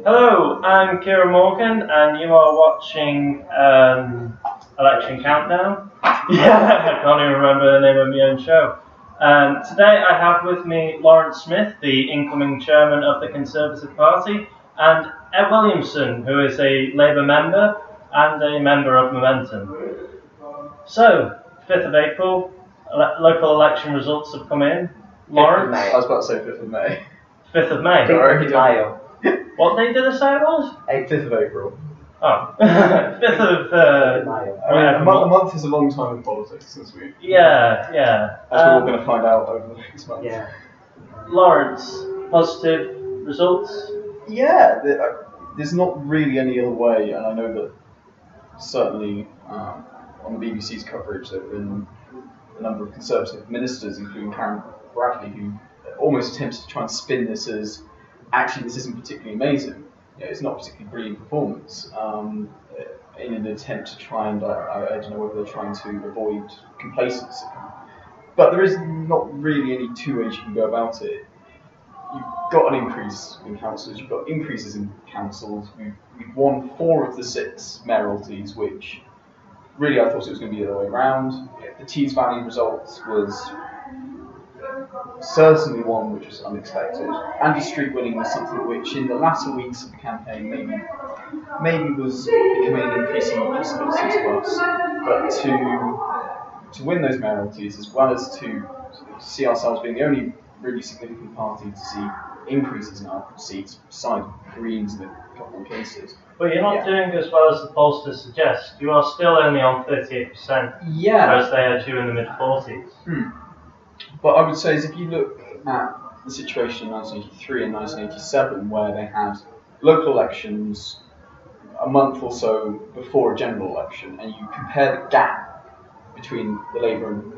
Hello, I'm Kieran Morgan, and you are watching Election Countdown. Yeah, I can't even remember the name of my own show. Today I have with me Laurence Smith, the incoming chairman of the Conservative Party, and Ed Williamson, who is a Labour member and a member of Momentum. So, 5th of April, local election results have come in. Laurence? I was about to say 5th of May. 5th of May? 5th of Mayo. What day did I say it was? 5th of April. Oh. 5th of Mayo. A month is a long time in politics this week. Yeah. As we're all going to find out over the next month. Yeah. Laurence, positive results? Yeah, there's not really any other way, and I know that certainly on the BBC's coverage there have been a number of Conservative ministers, including Karen Bradley, who almost attempted to try and spin this as actually this isn't particularly amazing. It's not a particularly brilliant performance in an attempt to try and, I don't know whether they're trying to avoid complacency. But there is not really any two ways you can go about it. You've got an increase in councils, you've got increases in councils, we've won 4 of the 6 mayoralties, which really I thought it was going to be the other way around. The Tees Valley results was certainly one which was unexpected. Andy Street winning was something which in the latter weeks of the campaign maybe was becoming an increasing possibility to us. But to win those mayoralties, as well as to see ourselves being the only really significant party to see increases in our seats, beside Greens in a couple of cases. But you're not doing as well as the pollsters suggest. You are still only on 38%, whereas they are due in the mid-40s. But I would say is if you look at the situation in 1983 and 1987, where they had local elections a month or so before a general election, and you compare the gap between the Labour and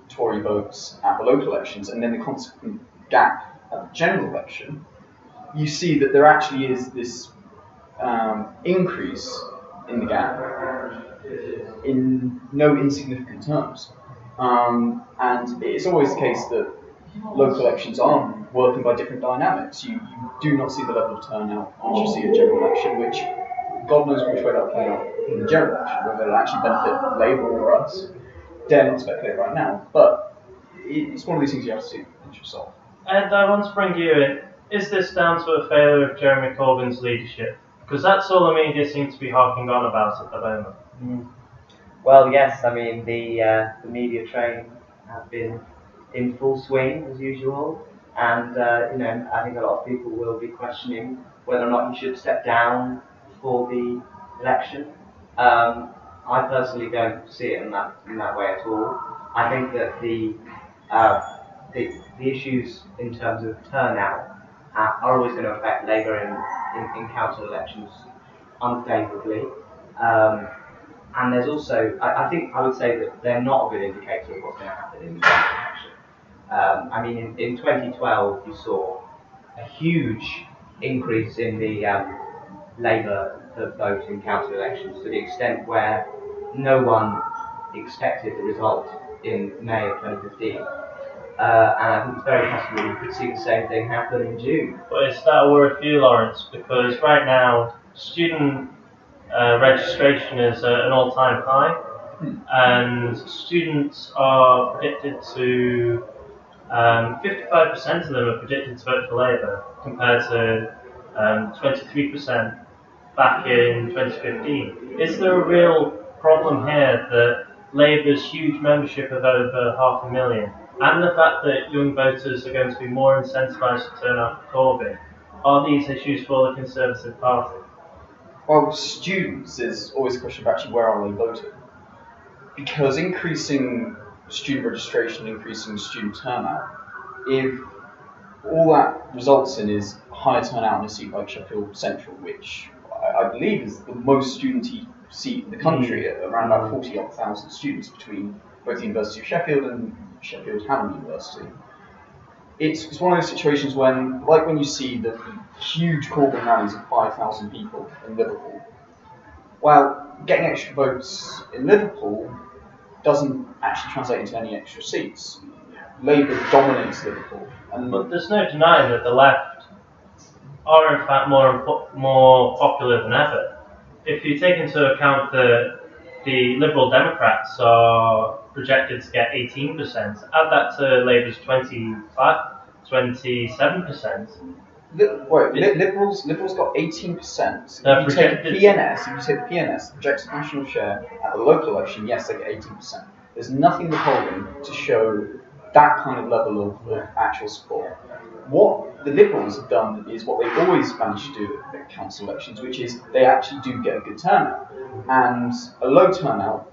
Tory votes at the local elections, and then the consequent gap at the general election, you see that there actually is this increase in the gap in no insignificant terms. And it's always the case that local elections are working by different dynamics. You do not see the level of turnout which you see at general election, which God knows which way that'll play out in the general election, whether it'll actually benefit Labour or us. Dare not speculate right now, but it's one of these things you have to see in yourself. Ed, I want to bring you in. Is this down to a failure of Jeremy Corbyn's leadership? Because that's all the media seems to be harking on about at the moment. Well, yes, I mean, the media train has been in full swing as usual, and I think a lot of people will be questioning whether or not he should step down for the election. I personally don't see it in that way at all. I think that the issues in terms of turnout are always going to affect Labour in council elections unfavourably. And there's also, I would say that they're not a good indicator of what's going to happen in the general election. I mean, in 2012, you saw a huge increase in the Labour vote in council elections to the extent where no one expected the result in May of 2015. And I think it's very possible we could see the same thing happen in June. But is that a worry for you, Laurence? Because right now, student registration is at an all-time high, and students are predicted to 55% of them are predicted to vote for Labour, compared to 23% back in 2015. Is there a real problem here that Labour's huge membership of over 500,000, and the fact that young voters are going to be more incentivised to turn out for Corbyn, are these issues for the Conservative Party? Well, students is always a question of actually where are they voting? Because increasing student registration, increasing student turnout, if all that results in is higher turnout in a seat like Sheffield Central, which I believe is the most student seat in the country, at around about 40,000 students between both the University of Sheffield and Sheffield Hallam University. It's one of those situations when you see the huge Corbyn rallies of 5,000 people in Liverpool. Well, getting extra votes in Liverpool doesn't actually translate into any extra seats. Labour dominates Liverpool. But there's no denying that the left are in fact more popular than ever. If you take into account that the Liberal Democrats are projected to get 18%, add that to Labour's 27%. Liberals got 18%. They're If you take projected. the projected national share at the local election, yes, they get 18%. There's nothing in the polling to show that kind of level of actual support. What the Liberals have done is what they've always managed to do at council elections, which is they actually do get a good turnout. And a low turnout,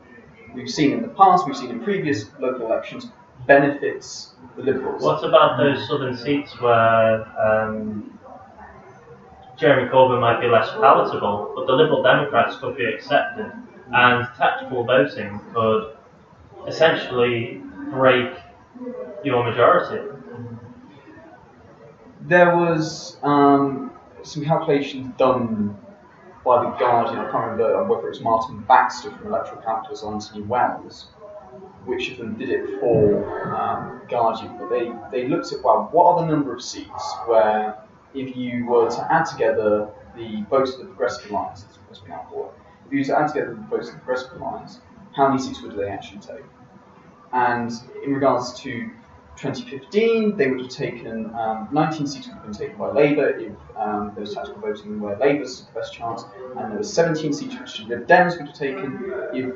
we've seen in the past, we've seen in previous local elections, benefits the Liberals. What about those southern seats where Jeremy Corbyn might be less palatable, but the Liberal Democrats could be accepted, and tactical voting could essentially break your majority? There was some calculations done by the Guardian, I can't remember whether it was Martin Baxter from Electoral Calculus or Anthony Wells, which of them did it for Guardian, but they looked at, well, what are the number of seats where if you were to add together the votes of the Progressive Alliance, as we now call it, if you were to add together the votes of the Progressive Alliance, how many seats would they actually take? And in regards to 2015, they would have taken 19 seats would have been taken by Labour if there was tactical voting where Labour's the best chance, and there were 17 seats which the Lib Dems would have taken if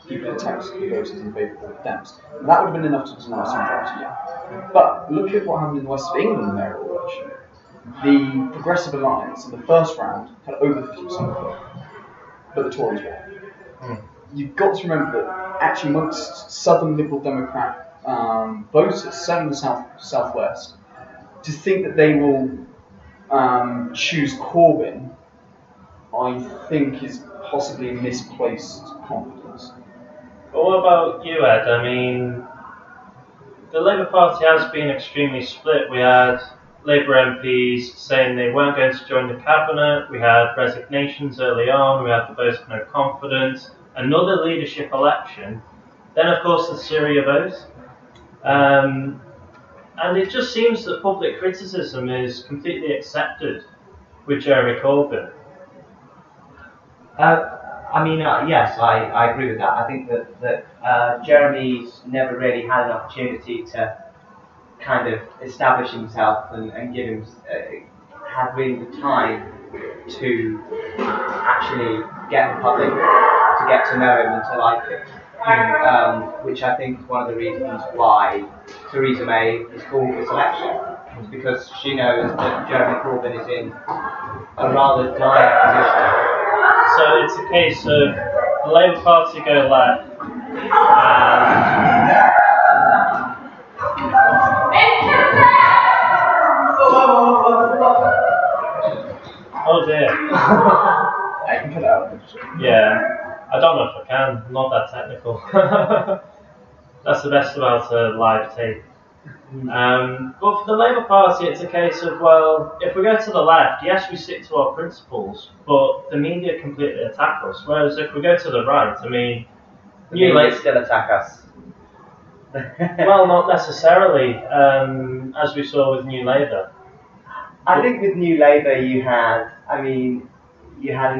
people had tactically voted in favour of the Lib Dems. And that would have been enough to deny some majority, yeah. But look at what happened in the West of England mayoral election. The Progressive Alliance in the first round had over 50% of the vote, but the Tories won. You've got to remember that actually amongst Southern Liberal Democrat voters, certainly in the southwest, to think that they will choose Corbyn, I think is possibly misplaced confidence. But what about you, Ed? I mean, the Labour Party has been extremely split. We had Labour MPs saying they weren't going to join the cabinet. We had resignations early on. We had the vote of no confidence. Another leadership election. Then, of course, the Syria vote. And it just seems that public criticism is completely accepted with Jeremy Corbyn. Yes, I agree with that. I think that Jeremy's never really had an opportunity to kind of establish himself and give him had really the time to actually get the public to get to know him and to like him. Which I think is one of the reasons why Theresa May has called this election, because she knows that Jeremy Corbyn is in a rather dire position. So it's a case of the Labour Party go left, oh dear. I can cut out. Yeah. I don't know if I can, I'm not that technical. That's the best about a live tape. But for the Labour Party, it's a case of, well, if we go to the left, yes, we stick to our principles, but the media completely attack us. Whereas if we go to the right, I mean, The media still attack us. well, not necessarily, as we saw with New Labour. I think with New Labour you had an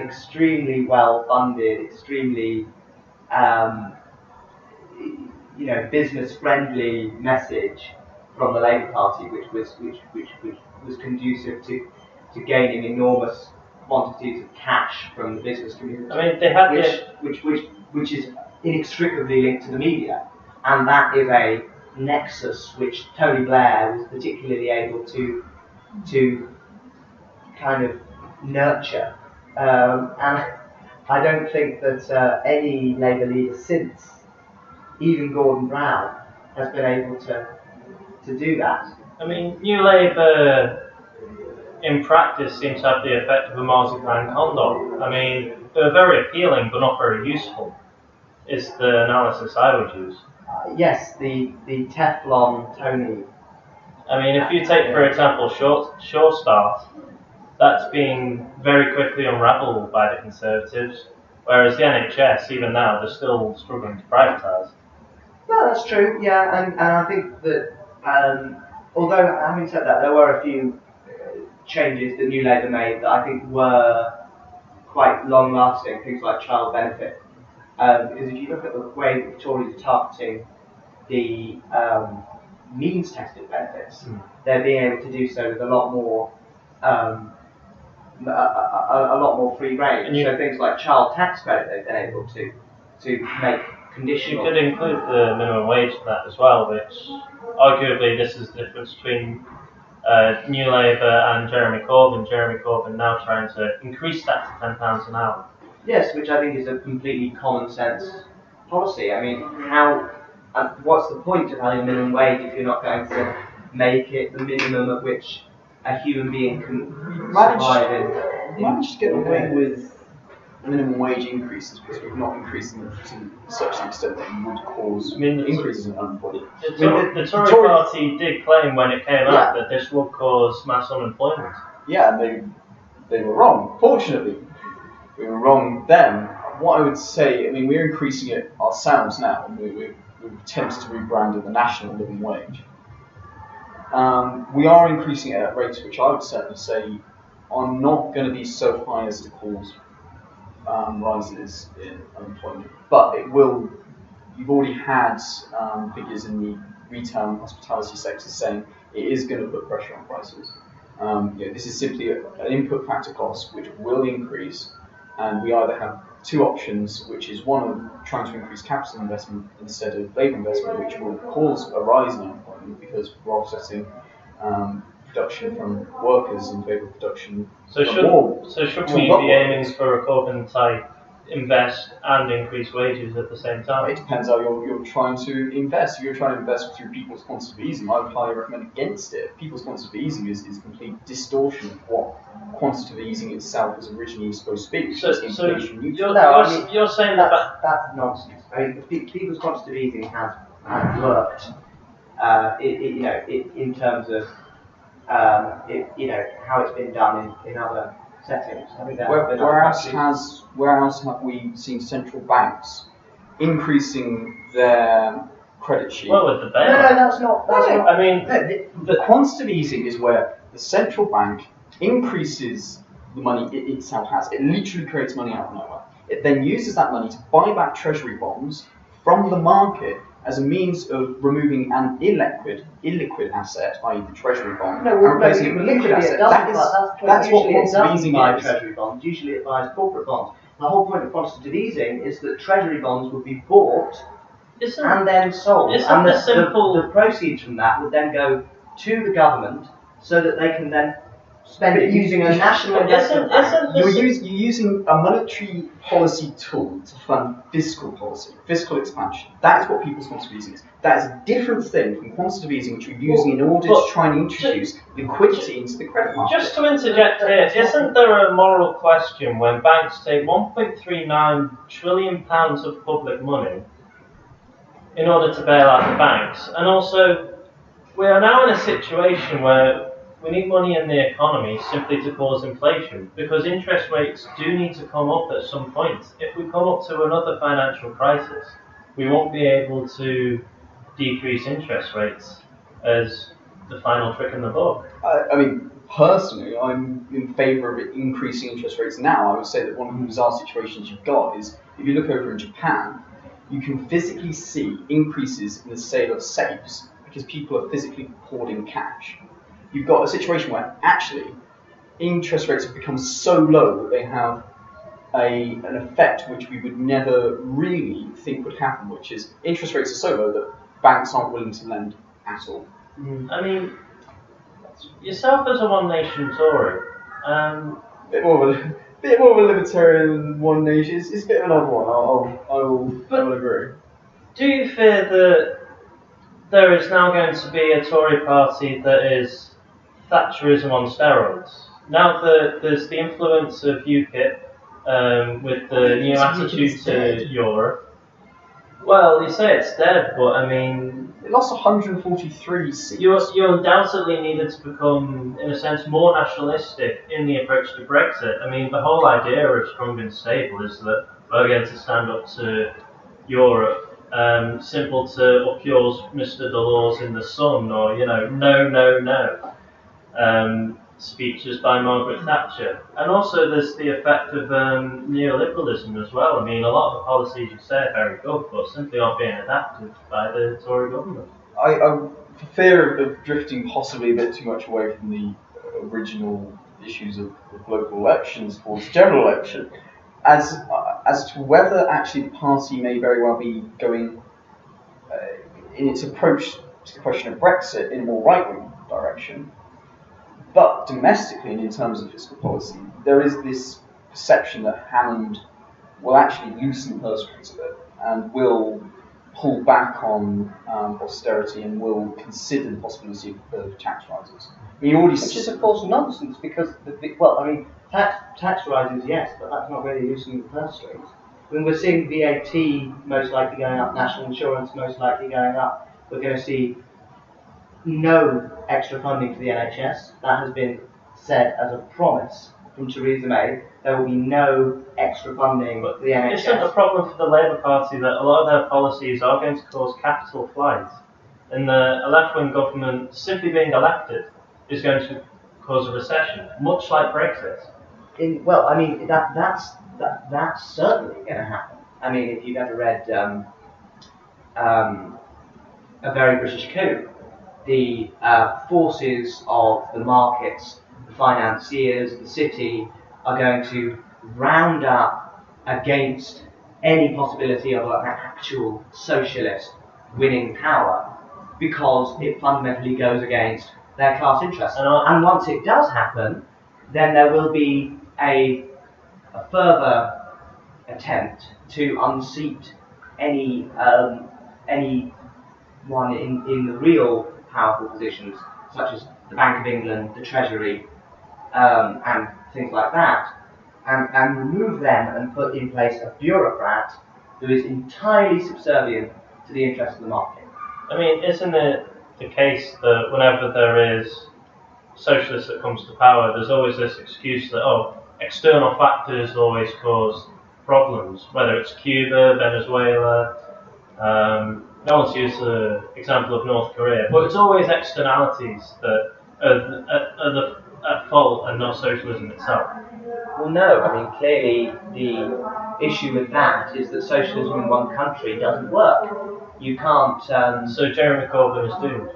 extremely well-funded, extremely business-friendly message from the Labour Party, which was conducive to gaining enormous quantities of cash from the business community. I mean, they had which is inextricably linked to the media, and that is a nexus which Tony Blair was particularly able to kind of nurture. And I don't think that any Labour leader since, even Gordon Brown, has been able to do that. I mean, New Labour, in practice, seems to have the effect of a marzipan condom. I mean, they're very appealing, but not very useful, is the analysis I would use. Yes, the Teflon Tony. I mean, if you take, for example, Sure Start, that's being very quickly unravelled by the Conservatives, whereas the NHS, even now, they're still struggling to privatise. No, that's true, yeah, and I think that, although having said that, there were a few changes that New Labour made that I think were quite long-lasting, things like child benefit. Because if you look at the way that the Tories are targeting the means-tested benefits, they're being able to do so with a lot more free rein. So things like child tax credit, they've been able to make conditional. You could include the minimum wage in that as well, which arguably this is the difference between New Labour and Jeremy Corbyn. Jeremy Corbyn now trying to increase that to £10 an hour. Yes, which I think is a completely common sense policy. I mean, what's the point of having a minimum wage if you're not going to make it the minimum at which a human being can survive in? We managed to get away with minimum wage increases because we've not increased them to such an extent that it would cause increases in unemployment. The Tory party did claim when it came out that this would cause mass unemployment. Yeah, and they were wrong. Fortunately, we were wrong then. What I would say, I mean, we're increasing it ourselves now, and we've attempted to rebrand it the national living wage. We are increasing it at rates which I would certainly say are not going to be so high as to cause rises in unemployment, but it will. You've already had figures in the retail and hospitality sector saying it is going to put pressure on prices. This is simply an input factor cost which will increase, and we either have two options, which is one of trying to increase capital investment instead of labour investment, which will cause a rise in unemployment because we're offsetting production from workers in favour of production. So should we be aiming for a Corbyn type invest and increase wages at the same time? It depends how you're trying to invest. If you're trying to invest through people's quantitative easing, I would highly recommend against it. People's quantitative easing is a complete distortion of what quantitative easing itself was originally supposed to be. So you're saying that's nonsense. I mean, people's quantitative easing has worked. In terms of how it's been done in other settings. I think where else have we seen central banks increasing their credit sheet? Well, with the bailout. No, that's not. I mean, the quantitative easing is where the central bank increases the money it itself has. It literally creates money out of nowhere. It then uses that money to buy back treasury bonds from the market as a means of removing an illiquid asset, i.e. the treasury bond, and replacing it with a liquid asset. That's what quantitative easing is. Treasury bonds. Usually it buys corporate bonds. The whole point of quantitative easing is that treasury bonds would be bought and then sold. And the proceeds from that would then go to the government so that they can then spend it using a national investment bank. You're using a monetary policy tool to fund fiscal policy, fiscal expansion. That is what people's quantitative easing is. That is a different thing from quantitative easing, which you're using in order to try and introduce liquidity into the credit market. Just to interject here, isn't there a moral question when banks take £1.39 trillion of public money in order to bail out the banks? And also, we are now in a situation where we need money in the economy simply to cause inflation, because interest rates do need to come up at some point. If we come up to another financial crisis, we won't be able to decrease interest rates as the final trick in the book. I mean, personally, I'm in favour of increasing interest rates now. I would say that one of the bizarre situations you've got is, if you look over in Japan, you can physically see increases in the sale of safes because people are physically hoarding cash. You've got a situation where actually interest rates have become so low that they have an effect which we would never really think would happen, which is interest rates are so low that banks aren't willing to lend at all. I mean, yourself as a One Nation Tory, bit more of a libertarian than One Nation. It's a bit of an odd one. I will agree. Do you fear that there is now going to be a Tory party that is Thatcherism on steroids? Now that there's the influence of UKIP with the new attitude to Europe. Well, you say it's dead, but I mean, it lost 143 seats. You undoubtedly needed to become, in a sense, more nationalistic in the approach to Brexit. I mean, the whole idea of strong and stable is that we're going to stand up to Europe. Simple to up yours, Mr. Delors in the Sun, or no. speeches by Margaret Thatcher. And also there's the effect of neoliberalism as well. I mean, a lot of the policies you say are very good, but simply aren't being adapted by the Tory government. I for fear of drifting possibly a bit too much away from the original issues of local elections towards the general election, as to whether actually the party may very well be going in its approach to the question of Brexit in a more right-wing direction. But domestically and in terms of fiscal policy, there is this perception that Hammond will actually loosen the purse strings a bit and will pull back on austerity and will consider the possibility of tax rises. I mean, which is of course nonsense because, tax rises, yes, but that's not really loosening the purse strings. I mean, we're seeing VAT most likely going up, national insurance most likely going up. We're going to see no extra funding for the NHS. That has been said as a promise from Theresa May. There will be no extra funding for the NHS. Isn't the problem for the Labour Party that a lot of their policies are going to cause capital flight? And the left-wing government simply being elected is going to cause a recession, much like Brexit. That's certainly going to happen. I mean, if you've ever read A Very British Coup, the forces of the markets, the financiers, the city are going to round up against any possibility of an actual socialist winning power because it fundamentally goes against their class interests. And once it does happen, then there will be a further attempt to unseat anyone in the real powerful positions, such as the Bank of England, the Treasury, and things like that, and remove them and put in place a bureaucrat who is entirely subservient to the interests of the market. I mean, isn't it the case that whenever there is socialist that comes to power, there's always this excuse that, external factors always cause problems, whether it's Cuba, Venezuela, no one's used the example of North Korea, but it's always externalities that are at fault and not socialism itself. Well, no, I mean, clearly the issue with that is that socialism in one country doesn't work. You can't... So Jeremy Corbyn is doomed?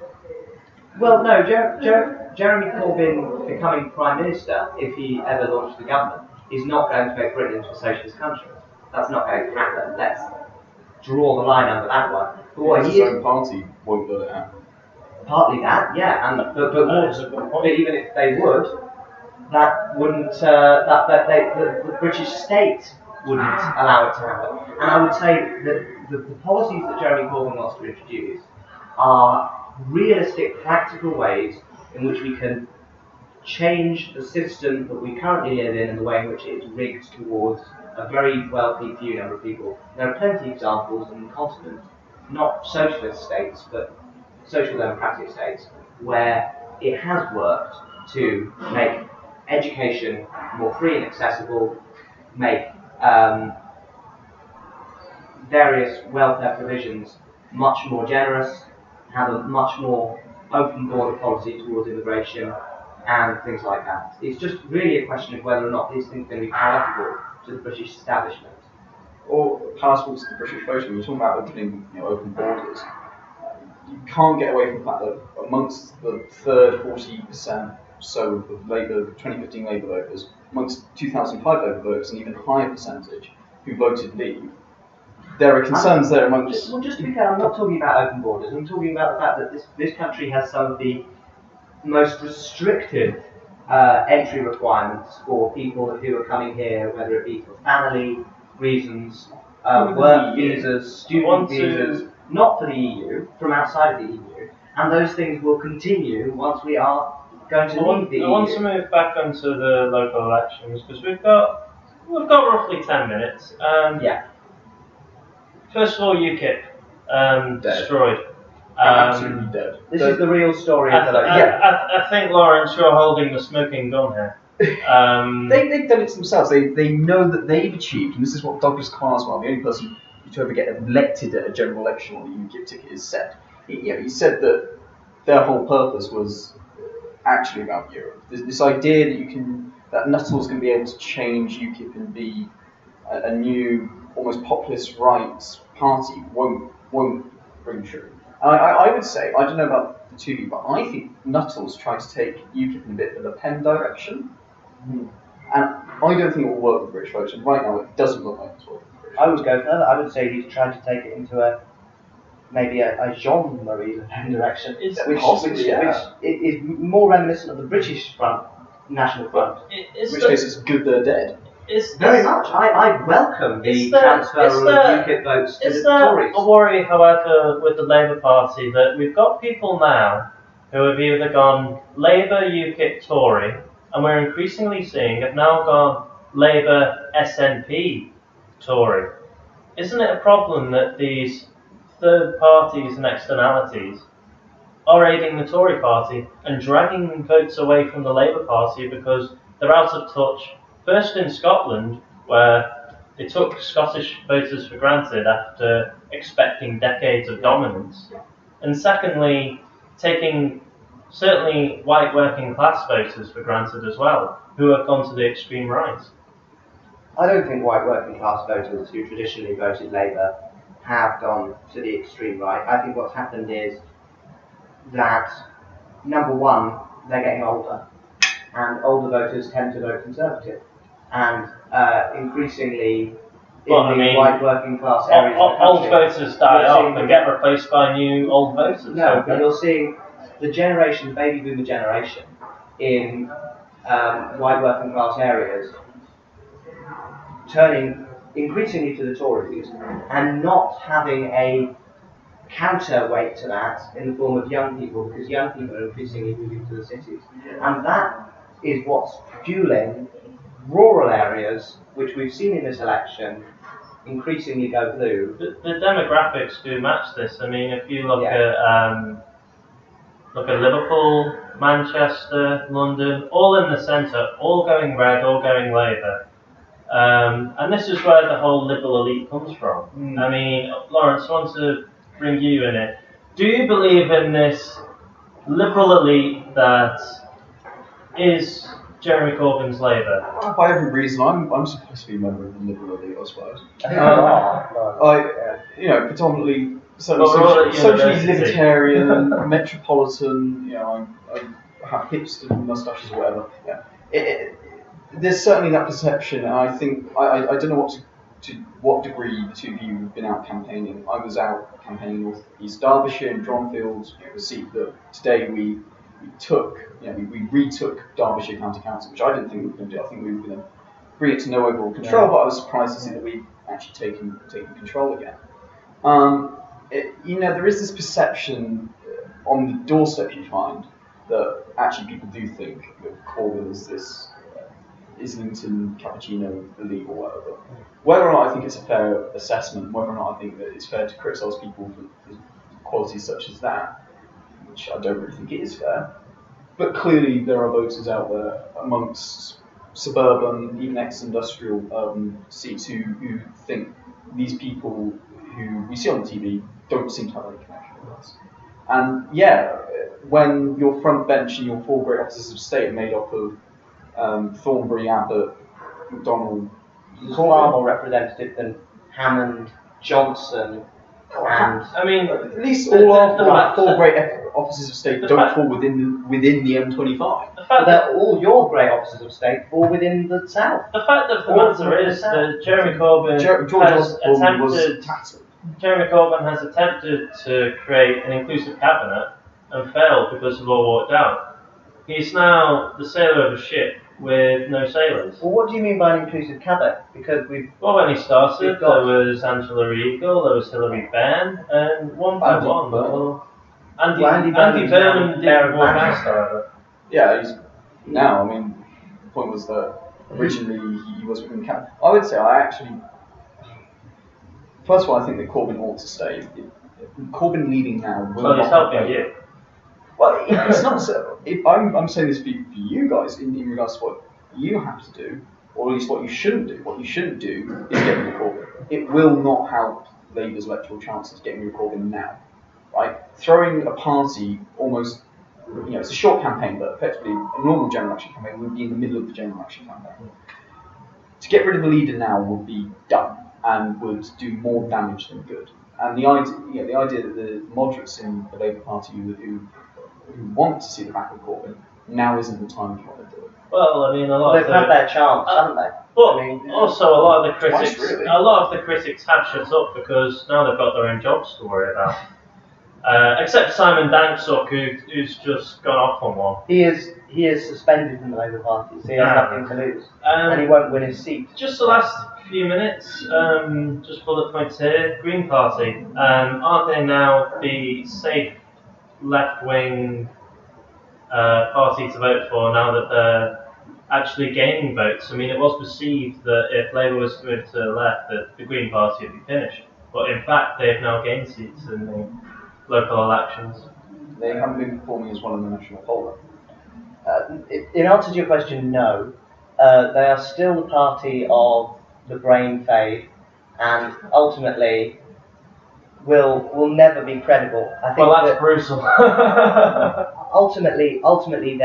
Well, no, Jeremy Corbyn becoming Prime Minister, if he ever launched the government, is not going to make Britain into a socialist country. That's not going to happen. Let's draw the line under that one. But what his own party won't let it happen. Partly that, yeah, but even if they would, that wouldn't the British state wouldn't allow it to happen. And I would say that the policies that Jeremy Corbyn wants to introduce are realistic, practical ways in which we can change the system that we currently live in and the way in which it is rigged towards a very wealthy few number of people. There are plenty of examples on the continent, not socialist states, but social democratic states, where it has worked to make education more free and accessible, make various welfare provisions much more generous, have a much more open border policy towards immigration, and things like that. It's just really a question of whether or not these things are going to be palatable to the British establishment. Or palatable to the British voter. When you're talking about opening open borders, you can't get away from the fact that amongst the third 40% so of Labour, 2015 Labour voters, amongst 2005 Labour voters, an even higher percentage who voted Leave, there are concerns there amongst... Well, just to be clear, I'm not talking about open borders. I'm talking about the fact that this country has some of the most restrictive entry requirements for people who are coming here, whether it be for family reasons, work visas, student visas, not for the EU, from outside of the EU, and those things will continue once we are going to leave the EU. I want to move back onto the local elections because we've got roughly 10 minutes. Yeah. First of all, UKIP destroyed. Absolutely dead. This is the real story of the I think, Laurence, you're holding the smoking gun here. They've done it themselves. They know that they've achieved, and this is what Douglas Carswell, the only person to ever get elected at a general election on the UKIP ticket, has said. He said that their whole purpose was actually about Europe. This idea that Nuttall's going to be able to change UKIP and be a new, almost populist rights party won't ring true. I would say, I don't know about the two of you, but I think Nuttall's trying to take UKIP in a bit of a Le Pen direction. And I don't think it will work with British voters. And right now, it doesn't look like it's working with British I would go further. I would say he's trying to take it into maybe a Jean-Marie Le Pen direction, which is more reminiscent of the British front, National Front. In which case, it's good they're dead. Very much. I welcome the transfer of UKIP votes to the Tories. A worry, however, with the Labour Party that we've got people now who have either gone Labour, UKIP, Tory, and we're increasingly seeing have now gone Labour, SNP, Tory. Isn't it a problem that these third parties and externalities are aiding the Tory party and dragging votes away from the Labour Party because they're out of touch? First in Scotland, where they took Scottish voters for granted after expecting decades of dominance, and secondly, taking certainly white working class voters for granted as well, who have gone to the extreme right. I don't think white working class voters who traditionally voted Labour have gone to the extreme right. I think what's happened is that, number one, they're getting older, and older voters tend to vote Conservative. And increasingly, white working class areas of the country, old voters die off and get replaced by new old voters. No, but you're seeing the baby boomer generation in white working class areas turning increasingly to the Tories and not having a counterweight to that in the form of young people, because young people are increasingly moving to the cities. And that is what's fueling rural areas, which we've seen in this election, increasingly go blue. The demographics do match this. I mean, if you look at Liverpool, Manchester, London, all in the centre, all going red, all going Labour. And this is where the whole liberal elite comes from. I mean, Laurence, I want to bring you in it. Do you believe in this liberal elite that is Jeremy Corbyn's Labour? By every reason, I'm supposed to be a member of the liberal elite, I suppose. Predominantly socially libertarian, metropolitan. I have hipster moustaches or whatever. Yeah. There's certainly that perception, and I think I don't know to what degree the two of you have been out campaigning. I was out campaigning North East Derbyshire in Dronfield, a seat that today we retook Derbyshire County Council, which I didn't think we were going to do. I think we were going to bring it to no overall control, but I was surprised to see that we've actually taken control again. There is this perception on the doorstep you find that actually people do think that Corbyn is this Islington cappuccino elite or whatever. Whether or not I think it's a fair assessment, whether or not I think that it's fair to criticise people for qualities such as that, which I don't really think it is fair. But clearly there are voters out there amongst suburban, even ex-industrial urban seats who think these people who we see on TV don't seem to have any connection with us. And when your front bench and your four great officers of state are made up of Thornbury, Abbott, McDonnell, it's far more representative than Hammond, Johnson, and at least all our four great officers of state don't fall within the M25. The fact that all your great officers of state fall within the south. The fact of the matter is that Jeremy Corbyn has attempted to create an inclusive cabinet and failed because the law walked out. He's now the sailor of a ship with no sailors. Well, what do you mean by an inclusive cabinet? Because when he started, there was Angela Regal, there was Hilary Benn, and one by one. Andy Burnham didn't walk out, however. Yeah, he's now. The point was that originally he was within the cabinet. I would say first of all, I think that Corbyn ought to stay. Corbyn leaving now will not. He's helping you. Well, it's not so. I'm saying this for you guys in regards to what you have to do, or at least what you shouldn't do. What you shouldn't do is get rid of Corbyn. It will not help Labour's electoral chances getting rid of Corbyn now. Right? Throwing a party almost it's a short campaign, but effectively a normal general election campaign would be in the middle of the general election campaign. To get rid of the leader now would be dumb and would do more damage than good. And the idea that the moderates in the Labour Party who want to see the back of Corbyn, now isn't the time if you want to do it. Well, I mean, they've had their chance, haven't they? But also, a lot of the critics have shut up because now they've got their own jobs to worry about. Except Simon Danksock, who's just gone off on one. He is suspended from the Labour Party, so he has nothing to lose, and he won't win his seat. Just the last few minutes, just bullet points here. Green Party, aren't they now the safe left-wing party to vote for now that they're actually gaining votes? I mean, it was perceived that if Labour was to move to the left, that the Green Party would be finished. But in fact, they've now gained seats in the local elections. They haven't been performing as well in the national poll. In answer to your question, no. They are still the party of the brain fade, and ultimately will never be credible. I think that's brutal. ultimately,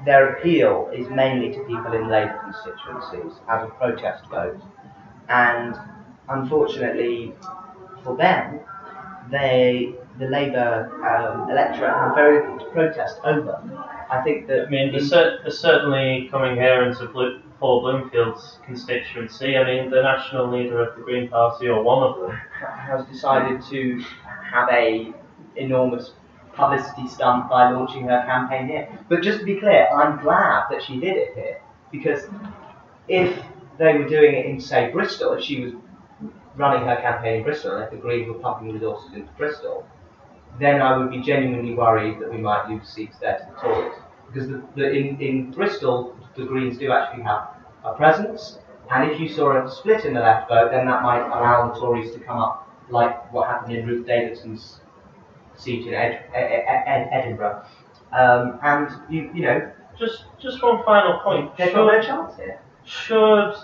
their appeal is mainly to people in Labour constituencies as a protest vote, and unfortunately for them, the Labour electorate have very little to protest over. I think that. I mean, they're certainly coming here into Paul Bloomfield's constituency. I mean, the national leader of the Green Party, or one of them, has decided to have a enormous publicity stunt by launching her campaign here. But just to be clear, I'm glad that she did it here, because if they were doing it in, say, Bristol, if she was running her campaign in Bristol, and if the Greens were pumping resources into Bristol, then I would be genuinely worried that we might lose seats there to the Tories. Because in Bristol, the Greens do actually have a presence, and if you saw a split in the left vote, then that might allow the Tories to come up like what happened in Ruth Davidson's seat in Edinburgh. And just one final point. They've got no chance here. Should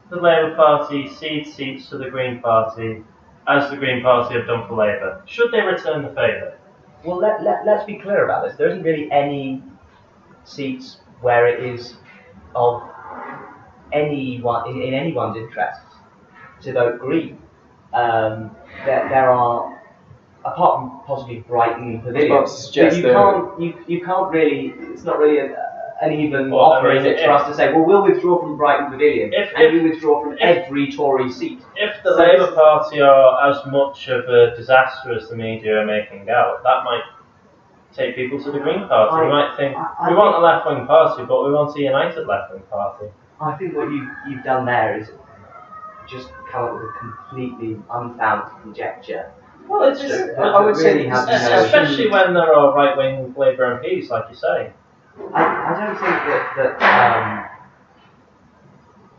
the Labour Party cede seats to the Green Party, as the Green Party have done for Labour? Should they return the favour? Well, let's be clear about this. There isn't really any seats where it is of anyone in anyone's interest to vote Green. There are, apart from possibly Brighton and Pavilion, you can't really. It's not really an even offer, is it, for us to say, well, we'll withdraw from Brighton Pavilion and you withdraw from every Tory seat. If the Labour Party are as much of a disaster as the media are making out, that might take people to the Green Party. We might think, we want a left-wing party, but we want a united left-wing party. I think what you've done there is just come up with a completely unfounded conjecture. Well, it's just, I would say, especially when there are right-wing Labour MPs, like you say. I don't think that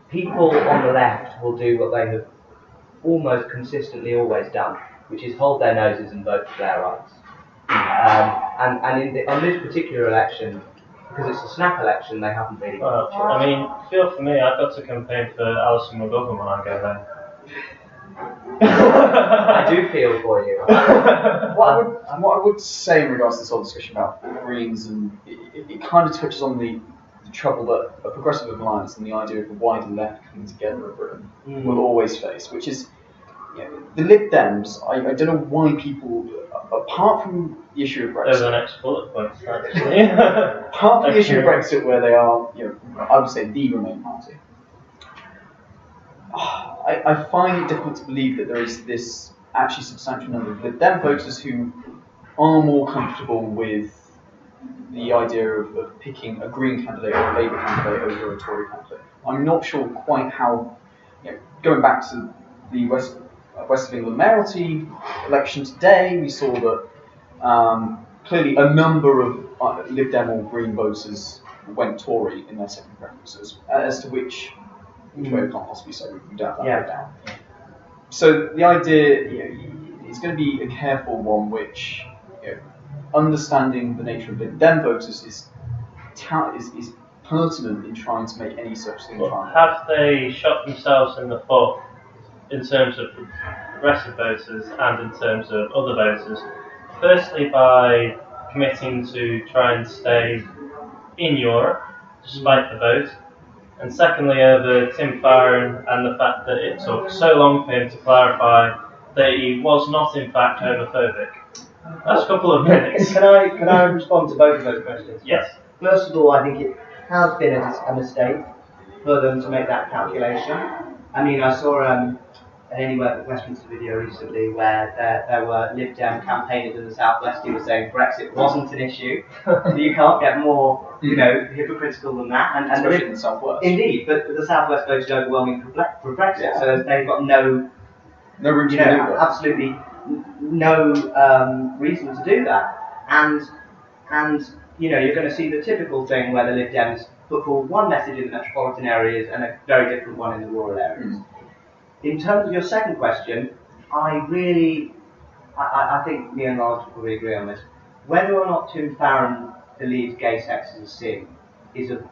people on the left will do what they have almost consistently always done, which is hold their noses and vote for their rights. And on this particular election, because it's a snap election, they haven't really got a choice. I mean, feel for me, I've got to campaign for Alison McGovern when I go there. I do feel for you. What I would say in regards to this whole discussion about Greens, and it kind of touches on the trouble that a progressive alliance and the idea of a wider left coming together in Britain will always face, which is the Lib Dems. I don't know why people, apart from the issue of Brexit, there's the next bullet point, actually. Apart from the issue of Brexit, where they are, I would say the Remain party. I find it difficult to believe that there is this actually substantial number of Lib Dem voters who are more comfortable with the idea of picking a Green candidate or a Labour candidate over a Tory candidate. I'm not sure quite how, going back to the West of England mayoralty election today, we saw that clearly a number of Lib Dem or Green voters went Tory in their second preferences, as to which way we can't possibly say we don't have that down. So the idea is going to be a careful one, which understanding the nature of Lib Dem voters is pertinent in trying to make any such thing. Have they shot themselves in the foot in terms of progressive voters and in terms of other voters firstly by committing to try and stay in Europe, despite the vote, and secondly over Tim Farron and the fact that it took so long for him to clarify that he was not in fact homophobic. That's a couple of minutes. Can I respond to both of those questions? Yes. First of all, I think it has been a mistake for them to make that calculation. I mean, I saw an Anywhere But Westminster video recently where there were Lib Dem campaigners in the southwest who were saying Brexit wasn't an issue. You can't get more, hypocritical than that. And especially in the southwest. Indeed, but the southwest voted overwhelmingly for Brexit, so they've got no room to maneuver. Absolutely no reason to do that. And you're going to see the typical thing where the Lib Dems put forward one message in the metropolitan areas and a very different one in the rural areas. In terms of your second question, I think me and Laurence will probably agree on this. Whether or not Tim Farron believes gay sex is a sin is of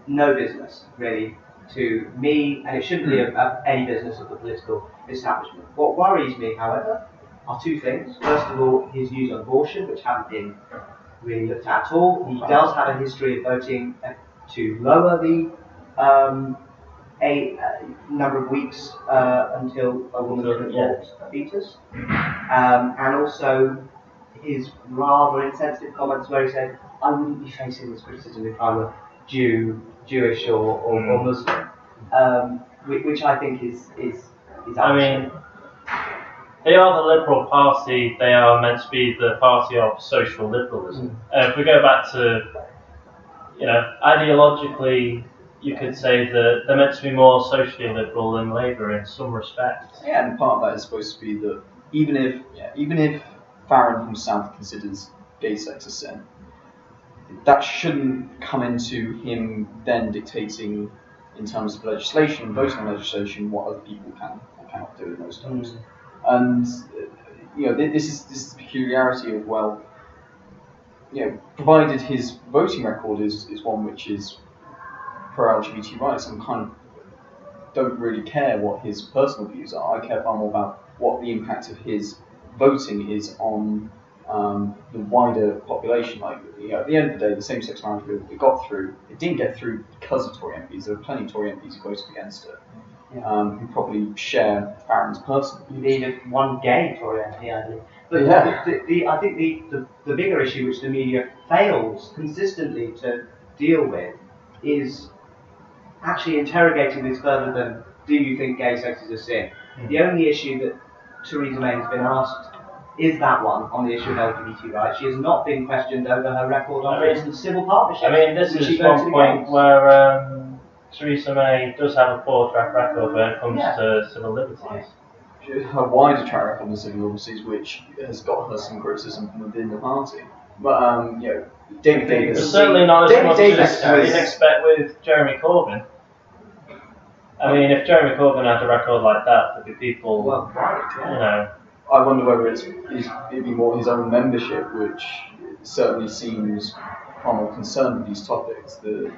no business, really, to me, and it shouldn't be of any business of the political establishment. What worries me, however, are two things. First of all, his views on abortion, which haven't been really looked at all. He does have a history of voting to lower the number of weeks until a woman can abort a fetus, and also his rather insensitive comments where he said, "I wouldn't be facing this criticism if I were Jewish or Muslim," which I think is I mean, they are the Liberal Party. They are meant to be the party of social liberalism. If we go back to, ideologically, you could say that they're meant to be more socially liberal than Labour in some respects. Yeah, and part of that is supposed to be that even if Farron himself considers gay sex a sin, that shouldn't come into him then dictating, in terms of legislation, voting on legislation, what other people can or cannot do in those terms. And this is the peculiarity of, provided his voting record is one which is pro-LGBT rights, I kind of don't really care what his personal views are. I care far more about what the impact of his voting is on the wider population. At the end of the day, the same-sex marriage bill, it didn't get through because of Tory MPs. There were plenty of Tory MPs who voted against it, who probably share Farron's personal views. Indeed, one gay Tory MP, I believe. But I think the bigger issue which the media fails consistently to deal with is actually interrogating this further than, do you think gay sex is a sin? The only issue that Theresa May has been asked is that one on the issue of LGBT rights. She has not been questioned over her record on, for instance, civil partnerships. I mean, this is one point where Theresa May does have a poor track record when it comes to civil liberties. Her wider track record on civil liberties, which has got her some criticism from within the party. But David Davis. It's certainly not as much as you'd expect with Jeremy Corbyn. I mean, if Jeremy Corbyn had a record like that, there'd be people, I wonder whether it'd be more his own membership, which certainly seems far more concerned with these topics. The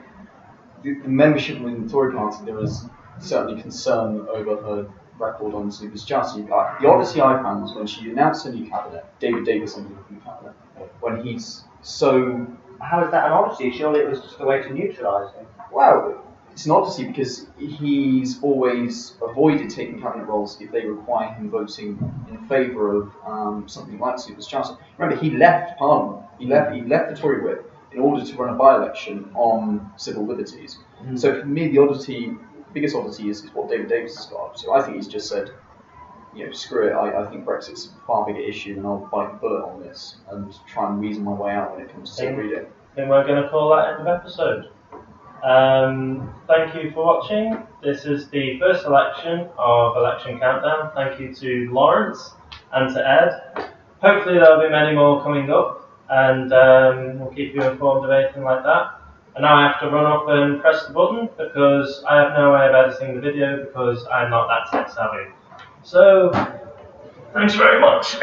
membership within the Tory party, there is certainly concern over her record on sleepless chastity. The oddity I found was when she announced her new cabinet, David Davis entered the new cabinet, when he's so... How is that an oddity? Surely it was just a way to neutralise him. Well, it's an oddity because he's always avoided taking cabinet roles if they require him voting in favour of something like sleepless chastity. Remember, he left Parliament. He left the Tory whip in order to run a by-election on civil liberties. So for me, the biggest oddity is what David Davis has got. So I think he's just said, screw it. I think Brexit's a far bigger issue, and I'll bite the bullet on this and try and reason my way out when it comes to safe reading. Then we're going to call that end of episode. Thank you for watching. This is the first election of Election Countdown. Thank you to Laurence and to Ed. Hopefully there'll be many more coming up, and we'll keep you informed of anything like that. And now I have to run up and press the button because I have no way of editing the video because I'm not that tech savvy. So, thanks very much.